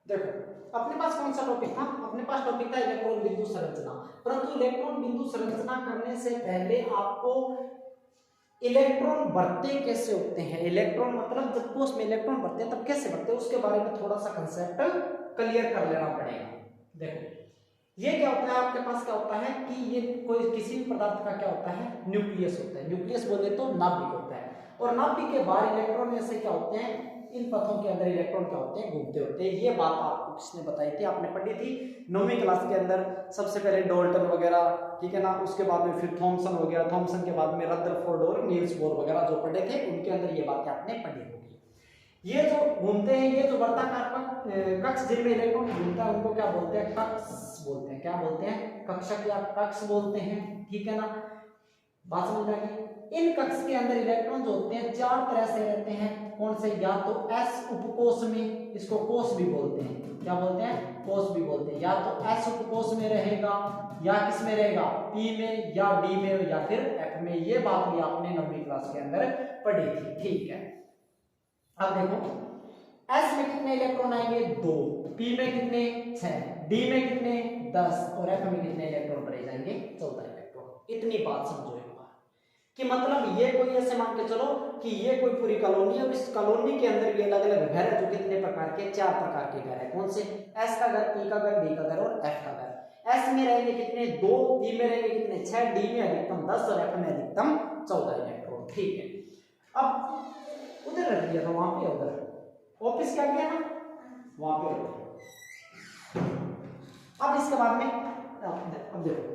देखो अपने पास कौन सा टॉपिक था, अपने पास टॉपिक था इलेक्ट्रॉन बिंदु संरचना। परंतु इलेक्ट्रॉन बिंदु संरचना करने से पहले आपको इलेक्ट्रॉन बढ़ते कैसे होते हैं, इलेक्ट्रॉन मतलब जब कोश में इलेक्ट्रॉन बढ़ते हैं तब कैसे बढ़ते हैं, उसके बारे में थोड़ा सा कंसेप्ट क्लियर कर लेना पड़ेगा। देखो ये क्या होता है, आपके पास क्या होता है कि ये कोई किसी भी पदार्थ का क्या होता है, न्यूक्लियस होता है। न्यूक्लियस बोले तो नाभिक होता है, और नाभिक के बाहर इलेक्ट्रॉन ऐसे क्या होते हैं, इन पथों के अंदर इलेक्ट्रॉन क्या होते हैं, घूमते होते हैं। ये बात आपको किसने बताई थी, आपने पढ़ी थी 9वीं क्लास के अंदर। सबसे पहले डॉल्टन वगैरह, ठीक है ना, उसके बाद में फिर थॉमसन वगैरह, थॉमसन के बाद में रदरफोर्ड और नील्स बोर वगैरह जो पढ़े थे, उनके अंदर ये बातें आपने पढ़ी होगी। ये जो घूमते हैं, ये जो वर्ताकार कक्ष जिनमें इलेक्ट्रॉन घूमता है उनको क्या बोलते हैं, कक्ष बोलते हैं। क्या बोलते हैं, कक्षक या कक्ष बोलते हैं, ठीक है ना, बात समझ आ गई। इन कक्ष के अंदर इलेक्ट्रॉन जो होते हैं 4 तरह से रहते हैं। कौन से, या तो एस उपकोष में, इसको कोष भी बोलते हैं, क्या बोलते हैं, कोष भी बोलते हैं। या तो एस उपकोष में रहेगा, या किस में रहेगा, पी में, या डी में, या फिर एफ में। ये बात भी आपने 9वीं क्लास के अंदर पढ़ी थी, ठीक है। अब देखो एस में कितने इलेक्ट्रॉन आएंगे, 2, पी में कितने, 6, डी में कितने, 10, और एफ में कितने इलेक्ट्रॉन भरे जाएंगे, 14 इलेक्ट्रॉन। इतनी बात समझो एक बार कि मतलब ये कोई ऐसे मान के चलो कि ये कोई पूरी कॉलोनी है, और इस कॉलोनी के अंदर ये अलग अलग घर है जो कितने प्रकार के, 4 प्रकार के घर है। कौन से, एस का घर, पी का घर, डी का घर और एफ का घर। एस में रहेंगे कितने, 2, पी में रहेंगे कितने, 6, डी में अधिकतम 10 और एफ में अधिकतम 14 इलेक्ट्रॉन, ठीक है। अब उधर रख दिया था, वहां पे उधर ऑफिस क्या किया ना, वहां पे रख। अब इसके बाद में अब देखो,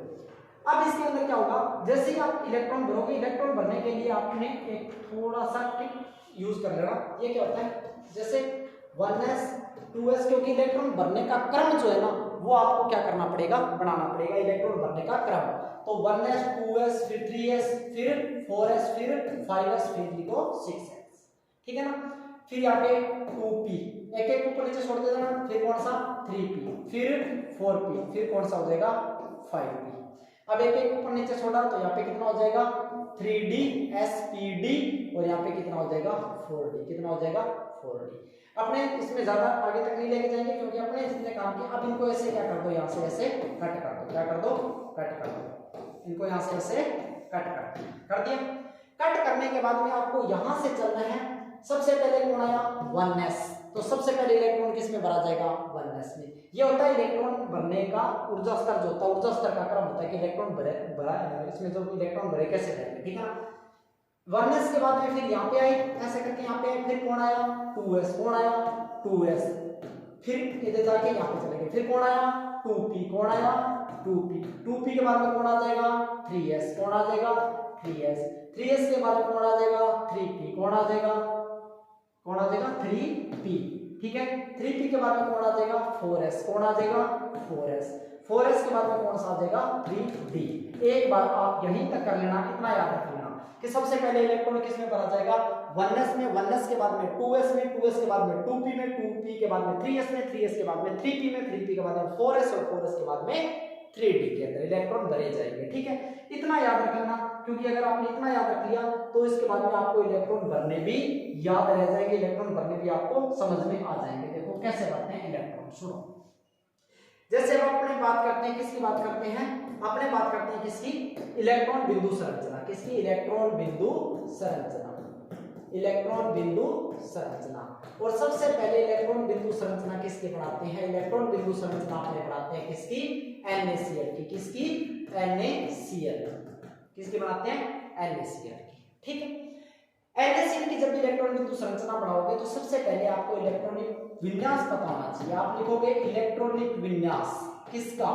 अब इसके अंदर क्या होगा, जैसे ही आप इलेक्ट्रॉन भरोगे, इलेक्ट्रॉन भरने के लिए आपने एक थोड़ा सा ट्रिक यूज कर लेना। ये क्या होता है, जैसे 1s 2s, क्योंकि इलेक्ट्रॉन भरने का क्रम जो है ना वो आपको क्या करना पड़ेगा, बनाना पड़ेगा इलेक्ट्रॉन भरने का क्रम। तो 1s 2s फिर 3s फिर 4s फिर 5s फिर लिखो 6s, ठीक है ना। फिर यहाँ पे 2p, एक एक ऊपर नीचे छोड़ देना, फिर कौन सा 3p, फिर 4p, फिर कौन सा हो जाएगा 5p। अब एक एक ऊपर नीचे छोड़ा तो यहाँ पे कितना हो जाएगा 3d spd, और यहाँ पे कितना हो जाएगा 4d, कितना हो जाएगा 4d। अपने इसमें ज्यादा आगे तक नहीं लेके जाएंगे क्योंकि अपने जितने काम किए। अब इनको ऐसे क्या कर दो, यहाँ से ऐसे कट कर दो, क्या कर दो, कट कर दो, इनको यहाँ से ऐसे कट कर दिया। कट करने के बाद में आपको यहाँ से चलना है। सबसे पहले कौन आया, 1s, तो सबसे पहले इलेक्ट्रॉन किस में भरा जाएगा, 1s में। ये होता है इलेक्ट्रॉन भरने का ऊर्जा स्तर, जो होता है ऊर्जा स्तर का क्रम होता है कि इलेक्ट्रॉन भरा इसमें जो इलेक्ट्रॉन भरे कैसे जाएंगे, ठीक है ना। 1s के बाद में फिर यहाँ पे आए, ऐसे करके यहाँ पे, फिर कौन आया 2s, कौन आया 2s, फिर इधर जाके यहाँ पे चले गए, फिर कौन आया 2p, कौन आया 2p, 2p के बाद में कौन आ जाएगा 3s, कौन आ जाएगा 3s, 3s के बाद में कौन आ जाएगा 3p, कौन आ जाएगा, कौन आ जाएगा 3p, ठीक है। 3p के बाद में कौन आ जाएगा 4s, कौन आ जाएगा 4s, 4s के बाद में कौन सा आ जाएगा 3d। एक बार आप यहीं तक कर लेना, इतना याद रख लेना कि सबसे पहले इलेक्ट्रॉन किस में भरा जाएगा 1s में, 1s के बाद में 2s में, 2s के बाद में 2p में, 2p के बाद में 3s में, 3s के बाद में 3p में, 3p के बाद में 4s और 4s के बाद में 3d के अंदर इलेक्ट्रॉन भरे जाएंगे, ठीक है। इतना याद रखना, क्योंकि अगर आपने इतना याद रख लिया तो इसके बाद में आपको इलेक्ट्रॉन भरने भी याद रह जाएंगे, इलेक्ट्रॉन भरने भी आपको समझ में आ जाएंगे। देखो कैसे भरते हैं इलेक्ट्रॉन, सुनो। जैसे हम अपने बात करते हैं, किसकी बात करते हैं, अपने बात करते हैं किसकी, इलेक्ट्रॉन बिंदु संरचना, किसकी, इलेक्ट्रॉन बिंदु संरचना, इलेक्ट्रॉन बिंदु संरचना। और सबसे पहले इलेक्ट्रॉन बिंदु संरचना किसकी पढ़ाते हैं, इलेक्ट्रॉन बिंदु संरचना अपने पढ़ाते हैं किसकी, NaCl की, किसकी, NaCl, किसकी बनाते हैं, NaCl की, ठीक है। NaCl की जब इलेक्ट्रॉन बिंदु संरचना पढ़ाओगे तो सबसे पहले आपको इलेक्ट्रॉनिक विन्यास पता होना चाहिए। आप लिखोगे इलेक्ट्रॉनिक विन्यास किसका,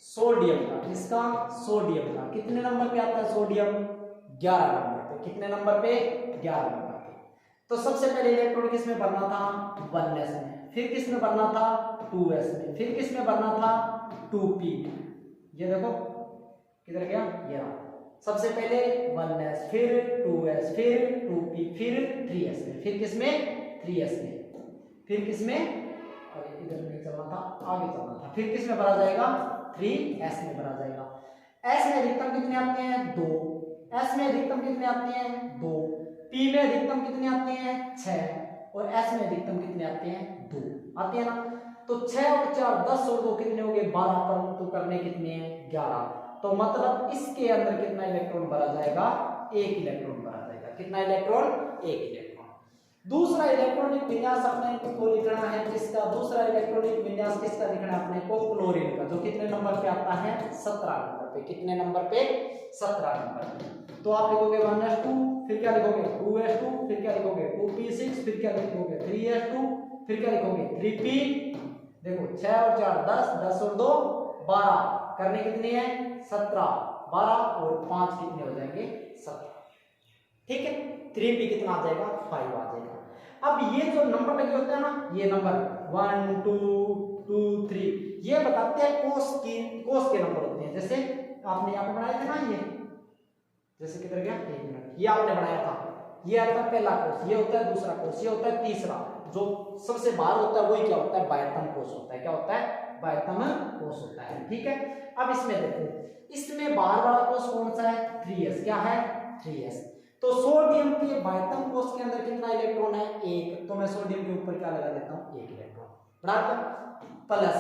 सोडियम का, किसका, सोडियम का। कितने नंबर पे आता है सोडियम, 11 नंबर पे। कितने नंबर पे, 11 नंबर पे। तो सबसे पहले इलेक्ट्रॉन किस में भरना था, 1s में, फिर किस में भरना था 2s में, फिर किस में भरना था 2p। ये देखो किधर गया, ये रहा। सबसे पहले 1s, फिर 2s, फिर 2p, फिर 3s में, फिर किस में 3s में, फिर किस में, इधर नहीं चलना था, आगे चलना था, फिर किस में भरा जाएगा 3s में भरा जाएगा। s में अधिकतम कितने आते हैं 2, s में अधिकतम कितने आते हैं 2, p में अधिकतम कितने आते हैं 6, और S में अधिकतम कितने आते हैं 2 आते हैं ना। तो 6 और 4 10 और 2 कितने हो गए 12, परंतु करने कितने हैं 11। तो मतलब इसके अंदर कितना इलेक्ट्रॉन भरा जाएगा 1 इलेक्ट्रॉन भरा जाएगा। कितना इलेक्ट्रॉन 1 इलेक्ट्रॉन। दूसरा इलेक्ट्रॉनिक विन्यास अपने को लिखना है किसका, दूसरा इलेक्ट्रॉनिक विन्यास किसका लिखना है अपने को क्लोरीन का, जो कितने नंबर पे आता है 17 नंबर पे। कितने नंबर पे 17 नंबर पे। तो आप लिखोगे 1s2, फिर क्या लिखोगे 2s2, फिर क्या लिखोगे 2p6, फिर क्या लिखोगे 3s2, फिर क्या लिखोगे 3p। देखो 6 और 4 10, 10 और 2 12, करने कितने हैं 17, 12 और 5 कितने हो जाएंगे 17। ठीक है, 3p कितना आ जाएगा 5 आ जाएगा। अब ये जो नंबर लगे होते हैं ना, ये नंबर 1 2 2 3 ये बताते हैं कोस के नंबर होते हैं। जैसे आपने यहाँ पे बनाए थे ना, ये जैसे किधर गया 1 मिनट, ये आपने बनाया था, ये आता है पहला कोस, ये होता है दूसरा कोस, ये होता है तीसरा। जो सबसे बाहर होता है वही क्या होता है बाह्यतम कोस होता है। क्या होता है बाह्यतम कोस होता है। ठीक है, अब इसमें देखो, इसमें बाहर वाला कोस कौन सा है 3s। क्या है 3s। तो सोडियम के बाह्यतम कोश के अंदर कितना इलेक्ट्रॉन है 1। तो मैं सोडियम के ऊपर क्या लगा देता हूं 1 इलेक्ट्रॉन बराबर प्लस।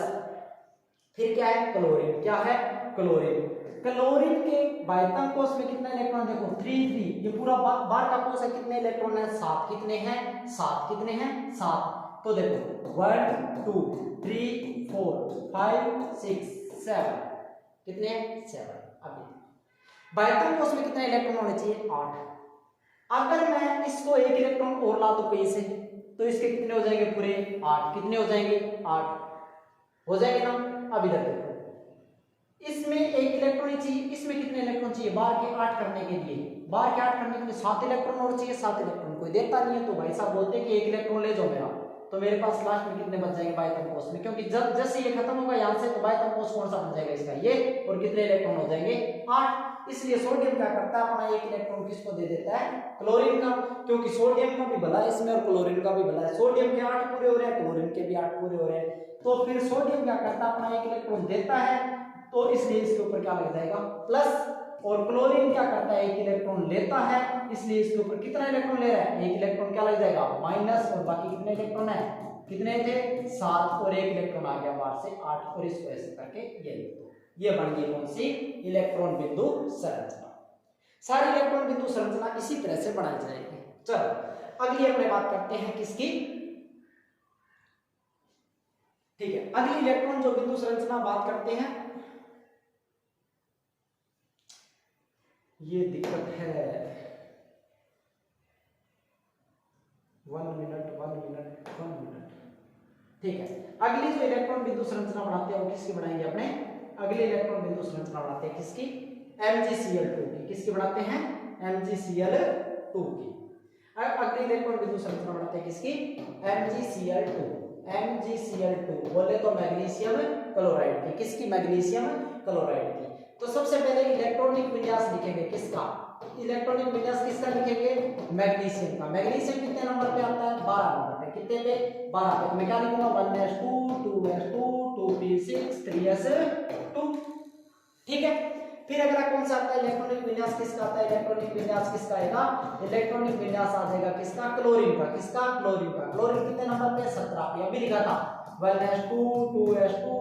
फिर क्या है क्लोरीन। क्या है क्लोरीन। क्लोरीन के बाह्यतम कोश में कितना इलेक्ट्रॉन देखो 3 3, ये पूरा बाहर का कोश है, कितने इलेक्ट्रॉन है 7। कितने हैं 7। कितने हैं 7। तो देखो 1 2 3 4 5 6 7 कितने 7। अभी बाह्यतम कोश में कितना इलेक्ट्रॉन होने चाहिए 8। अगर मैं इसको 1 इलेक्ट्रॉन और ला दूं कहीं से, तो इसके कितने हो जाएंगे पूरे 8। कितने हो जाएंगे 8 हो जाएंगे ना। अब इधर देखो, इसमें 1 इलेक्ट्रॉन ही चाहिए, इसमें कितने इलेक्ट्रॉन चाहिए बाहर के 8 करने के लिए, बाहर के 8 करने के लिए 7 इलेक्ट्रॉन और चाहिए। 7 इलेक्ट्रॉन कोई देता नहीं है, तो भाई साहब बोलते हैं कि 1 इलेक्ट्रॉन ले जाओ मेरा। तो मेरे पास लास्ट में कितने बच जाएंगे बाह्यतम कोश में, क्योंकि जब जैसे ये खत्म होगा यहां से, तो बाह्यतम कोश कौन सा बन जाएगा इसका ये, और कितने इलेक्ट्रॉन हो जाएंगे 8। इसलिए सोडियम क्या करता है अपना 1 इलेक्ट्रॉन किसको दे देता है क्लोरीन का, क्योंकि सोडियम का भी भला है इसमें और क्लोरीन का भी भला है। सोडियम के 8 पूरे हो रहे हैं, क्लोरीन के भी 8 पूरे हो रहे हैं। तो फिर सोडियम क्या करता है अपना 1 इलेक्ट्रॉन देता है, तो इसलिए इसके ऊपर क्या लग जाएगा प्लस। और क्लोरीन क्या करता है 1 इलेक्ट्रॉन लेता है, इसलिए इसके ऊपर कितना इलेक्ट्रॉन ले रहा है 1 इलेक्ट्रॉन क्या लग जाएगा माइनस। और बाकी कितने इलेक्ट्रॉन है कितने थे 7, और 1 इलेक्ट्रॉन आ गया बाहर से 8, और इसको ऐसे करके ये लिख दो। ये बन गई कौन सी इलेक्ट्रॉन बिंदु संरचना। सारी इलेक्ट्रॉन बिंदु संरचना इसी तरह से बनाई जाएगी। चलो अगली अपने बात करते हैं किसकी, ठीक है, अगली इलेक्ट्रॉन जो बिंदु संरचना बात करते हैं, ये दिक्कत है 1 मिनट। ठीक है, अगली जो इलेक्ट्रॉन बिंदु संरचना बनाते हैं वो किसकी बनाएंगे अपने, अगली इलेक्ट्रॉन बिंदु संरचना बनाते हैं किसकी MgCl2 की। किसकी बनाते हैं MgCl2 की। अगली इलेक्ट्रॉन बिंदु संरचना बनाते हैं किसकी MgCl2 बोले तो मैग्नीशियम क्लोराइड की। किसकी मैग्नीशियम क्लोराइड की। तो सबसे पहले इलेक्ट्रॉनिक विन्यास लिखेंगे किसका, इलेक्ट्रॉनिक विन्यास किसका लिखेंगे मैग्नीशियम का। मैग्नीशियम कितने नंबर पे आता है 12 नंबर पे। कितने पे 12 पे। तो मैं क्या लिखूंगा 1s2 2s2 2p6 3s2। ठीक है, फिर अगला कौन सा आता है इलेक्ट्रॉनिक विन्यास किसका आता है, इलेक्ट्रॉनिक विन्यास किसका आएगा, इलेक्ट्रॉनिक विन्यास आ जाएगा किसका क्लोरीन का। किसका क्लोरीन का। क्लोरीन कितने नंबर पे 17 पे। अभी लिखा था 1s2 2s2।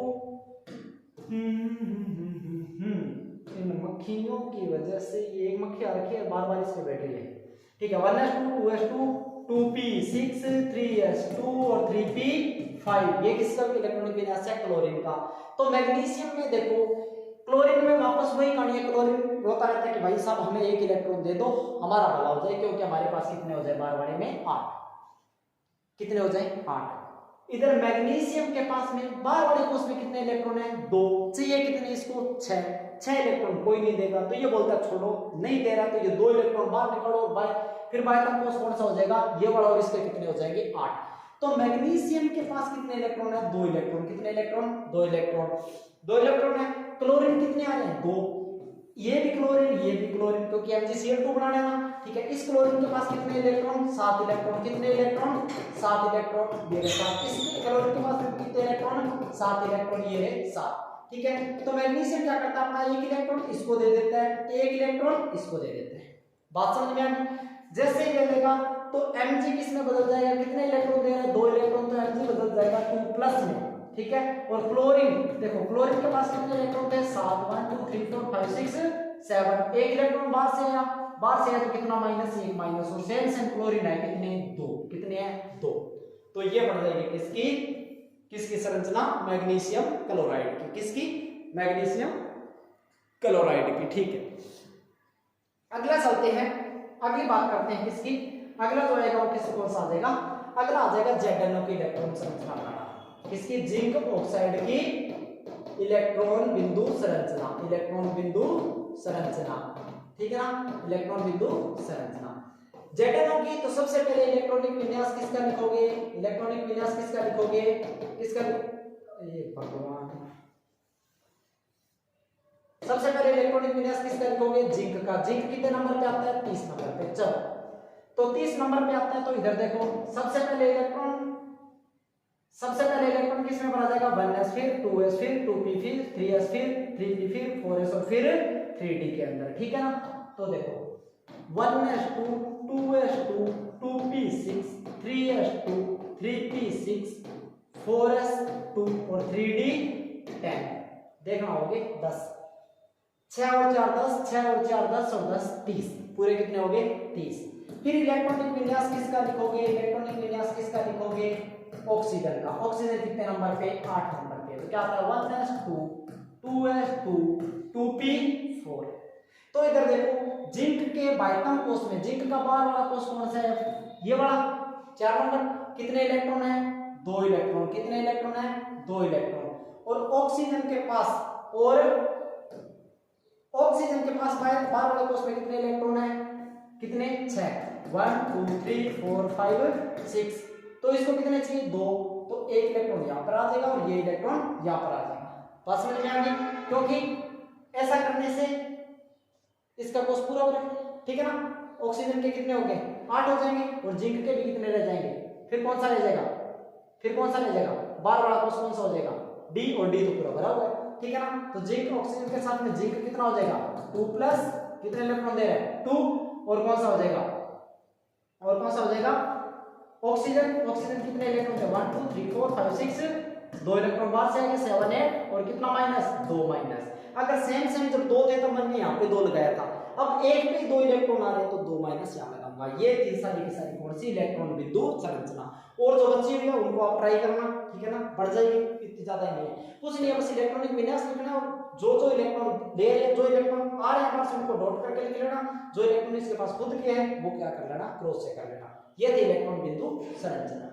इन मक्खियों की वजह से ये एक मक्खी आ रखी है बार बार इस पे बैठ रही है। ठीक है 1s2 2s2 2p6 3s2 और 3p5 ये किसका इलेक्ट्रॉनिक विन्यास है क्लोरीन का। तो मैग्नीशियम में देखो क्लोरीन में वापस वही कहानी है, क्लोरीन रोता रहता है कि भाई साहब हमें 1 इलेक्ट्रॉन दे दो हमारा भला हो जाए, क्योंकि हमारे पास कितने हो जाए बार वाले में 8। कितने हो जाए 8। इधर मैग्नीशियम के पास में बार वाले कोष में कितने इलेक्ट्रॉन है 2 चाहिए, कितने इसको 6 इलेक्ट्रॉन कोई नहीं देगा, तो ये बोलता है छोड़ो नहीं दे रहा, तो ये 2 इलेक्ट्रॉन बाहर निकालो और फिर बाह्यतम कोष कौन सा हो जाएगा ये वाला, और इसके कितने हो जाएंगे 8। तो मैग्नीशियम के पास कितने इलेक्ट्रॉन है 2 इलेक्ट्रॉन। कितने इलेक्ट्रॉन 2 इलेक्ट्रॉन है। क्लोरीन कितने आ रहे हैं 2, ये भी क्लोरीन क्योंकि MgCl2 बनाना है ना। ठीक है, इस क्लोरीन के पास कितने इलेक्ट्रॉन 7 इलेक्ट्रॉन। कितने इलेक्ट्रॉन 7 इलेक्ट्रॉन। ये 7 इस क्लोरीन के पास कितने इलेक्ट्रॉन 7 इलेक्ट्रॉन, ये है 7। ठीक है, तो मैग्नीशियम क्या करता है अपना 1 इलेक्ट्रॉन इसको दे देता है, 1 इलेक्ट्रॉन इसको दे देते हैं। बात समझ में आ गई। जैसे ये लेगा तो Mg किस में बदल जाएगा, कितने इलेक्ट्रॉन ठीक है। और क्लोरीन, देखो क्लोरीन के पास कितने इलेक्ट्रॉन थे? 7, 1 2 3 4 5 6 7। एक इलेक्ट्रॉन बाहर से आया, बाहर से आया तो कितना माइनस, एक माइनस। और सेम क्लोरीन है कितने? 2। कितने हैं? 2। तो ये बन जाएगी किसकी, किसकी संरचना? मैग्नीशियम क्लोराइड की। किसकी? मैग्नीशियम क्लोराइड की, ठीक है। अगला चलते हैं, अगली बात करते हैं किसकी? अगला जो आएगा वो कौन सा आ जाएगा? अगला आ जाएगा ZnO की इलेक्ट्रॉन संरचना बनाना। किसकी? जिंक ऑक्साइड की इलेक्ट्रॉन बिंदु संरचना। इलेक्ट्रॉन बिंदु संरचना, ठीक है ना? इलेक्ट्रॉन बिंदु संरचना ZnO की। तो सबसे पहले इलेक्ट्रॉनिक विन्यास किसका लिखोगे? इलेक्ट्रॉनिक विन्यास किसका लिखोगे? किसका? ये भगवान, सबसे पहले इलेक्ट्रॉनिक विन्यास किसका लिखोगे? जिंक का। जिंक कितने नंबर पे आता है? 30 नंबर पे। चलो तो 30 नंबर पे आता है, तो इधर देखो सबसे पहले इलेक्ट्रॉन किसमें भरा जाएगा? 1s, फिर 2s, फिर 2p, फिर 3s, फिर 3p, फिर 4s और फिर 3d के अंदर, ठीक है ना? तो देखो 1s2, 2s2, 2p6, 3s2, 3p6, 4s2 और 3d10। देखना होगे 10, 6 और 4 10, 6 और 4 10 और 10 30, पूरे कितने हो गए? 30। फिर इलेक्ट्रॉनिक विन्यास किसका लिखोगे? इलेक्ट्रॉनिक विन्यास किसका लिखोगे? ऑक्सीजन का। ऑक्सीजन कितने नंबर पे? 8 नंबर पे। तो क्या आता है? 1s2, 2s2, 2p4। तो इधर देखो जिंक के बाइटम कोष में जिंक का बाहर वाला कोष कौन सा है? ये वाला 4 नंबर। कितने इलेक्ट्रॉन है? 2 इलेक्ट्रॉन। कितने इलेक्ट्रॉन है? 2 इलेक्ट्रॉन। और ऑक्सीजन के पास बाहर वाले कोष में कितने इलेक्ट्रॉन है? कितने? 6। 1 2 3 4 5 6। तो इसको कितने चाहिए? 2। तो एक इलेक्ट्रॉन यहाँ पर आ जाएगा और ये इलेक्ट्रॉन यहाँ पर आ जाएगा। बात समझ में आ गई? क्योंकि ऐसा करने से इसका कोष पूरा हो जाएगा, ठीक है ना? ऑक्सीजन के कितने हो गए? 8 हो जाएंगे और जिंक के भी कितने रह जाएंगे? फिर कौन सा रह जाएगा? बाहर वाला कोष कौन सा हो जाएगा? डी। और डी तो पूरा भरा हुआ है, ठीक है ना? तो जिंक ऑक्सीजन के साथ में जिंक कितना हो जाएगा? 2 प्लस कितने इलेक्ट्रॉन दे रहे हैं? 2। और कौन सा हो जाएगा? ऑक्सीजन कितने इलेक्ट्रॉन थे? 1 2 3 4 5 6। 2 इलेक्ट्रॉन बाहर से आएंगे 7 8 और कितना माइनस? 2 माइनस। अगर सेम जब 2 थे तो मैंने यहाँ पे 2 लगाया था। अब एक पे 2 इलेक्ट्रॉन आ रहे हैं तो 2 माइनस यहाँ लगाऊंगा। ये थी सारी की सारी कौन सी? इलेक्ट्रॉन बिंदु संरचना। और जो बची हुई है उनको आप ट्राई करना, ठीक है ना? बढ़ जाएगी, इतनी ज्यादा नहीं है, कुछ नहीं है, बस इलेक्ट्रॉनिक विन्यास लिखना है और जो इलेक्ट्रॉन ले रहे हैं, जो इलेक्ट्रॉन आ रहे हैं पास उनको डॉट करके लिख लेना। जो इलेक्ट्रॉन इसके पास खुद के हैं वो क्या कर लेना? क्रॉस से कर लेना। ये थी इलेक्ट्रॉन बिंदु संरचना।